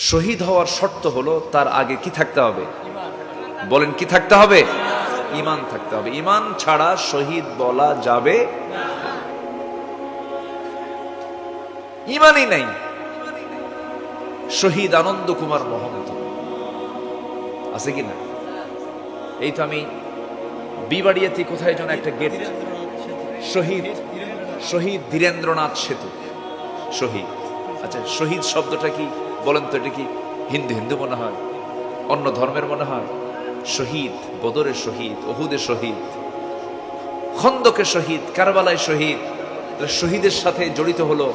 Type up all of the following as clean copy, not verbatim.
শহীদ হওয়ার শর্ত হলো তার আগে কি থাকতে হবে? বলেন কি থাকতে হবে? ঈমান থাকতে হবে। ঈমান ছাড়া শহীদ বলা যাবে না। ঈমানই নাই। শহীদ আনন্দ কুমার মহন্ত আছে কিনা? এই তো আমি বিবাড়িয়াতে কোথায় যেন একটা গেট, শহীদ শহীদ ধীরেন্দ্রনাথ সেতু। শহীদ, আচ্ছা শহীদ শব্দটা কি বলেন তো? এটা কি হিন্দু হিন্দু মনে হয়? অন্য ধর্মের মনে হয়? শহীদ, বদরের শহীদ, উহুদের শহীদ, খন্দকের শহীদ, কারবালায় শহীদ। শহীদের সাথে জড়িত হলো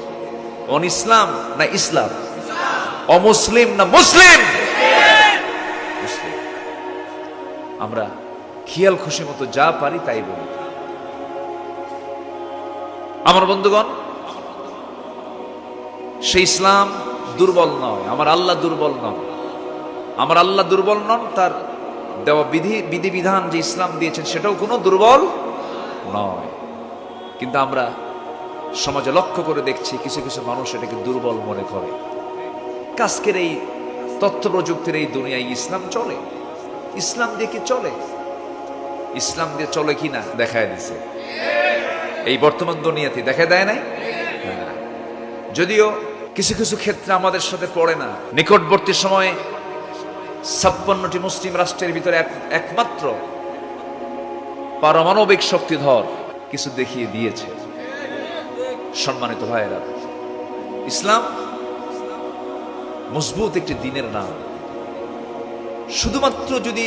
অন ইসলাম না ইসলাম, অমুসলিম না মুসলিম। আমরা খেয়াল খুশি মতো যা পারি তাই বলি। আমার বন্ধুগণ, সেই ইসলাম দুর্বল নয়, আমার আল্লাহ দুর্বল নন। আমার আল্লাহ দুর্বল নন, তার দেওয়া বিধিবিধান যে ইসলাম দিয়েছেন সেটাও কোনো দুর্বল নয়। কিন্তু আমরা সমাজে লক্ষ্য করে দেখছি কিছু কিছু মানুষ এটাকে দুর্বল মনে করে। আজকের এই তথ্য প্রযুক্তির এই দুনিয়ায় ইসলাম চলে, ইসলাম দিয়ে কি চলে? ইসলাম দিয়ে চলে কি না দেখায় দিছে এই বর্তমান দুনিয়াতে, দেখা দেয় নাই? যদিও কিছু কিছু ক্ষেত্রে আমাদের সাথে পড়ে না। নিকটবর্তী সময়ে 56টি মুসলিম রাষ্ট্রের ভিতরে একমাত্র পারমাণবিক শক্তিধর কিছু দেখিয়ে দিয়েছে। সম্মানিত ভাইয়েরা, ইসলাম মজবুত একটি দ্বীনের নাম। শুধুমাত্র যদি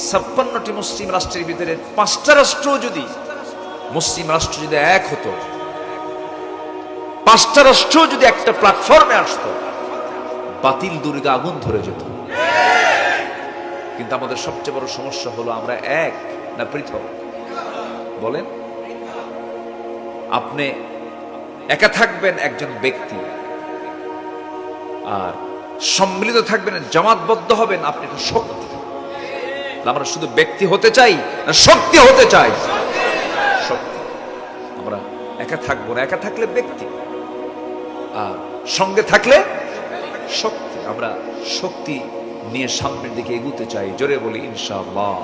56টি মুসলিম রাষ্ট্রের ভিতরে 5টা রাষ্ট্র যদি মুসলিম রাষ্ট্র যদি এক হতো, 5টা রাষ্ট্র যদি একটা প্ল্যাটফর্মে আসতো, বাতিল দুর্গে আগুন ধরে যেত। কিন্তু আমাদের সবচেয়ে বড় সমস্যা হলো আমরা এক না পৃথক? বলেন, আপনি একা থাকবেন একজন ব্যক্তি, আর সম্মিলিত থাকবেন, জামাতবদ্ধ হবেন আপনি একটা শক্তি। আমরা শুধু ব্যক্তি হতে চাই না শক্তি হতে চাই? শক্তি। আমরা একা থাকবো না, একা থাকলে ব্যক্তি, আর সঙ্গে থাকলে শক্তি। আমরা শক্তি নিয়ে সামনের দিকে এগুতে চাই। জোরে বলি ইনশাআল্লাহ।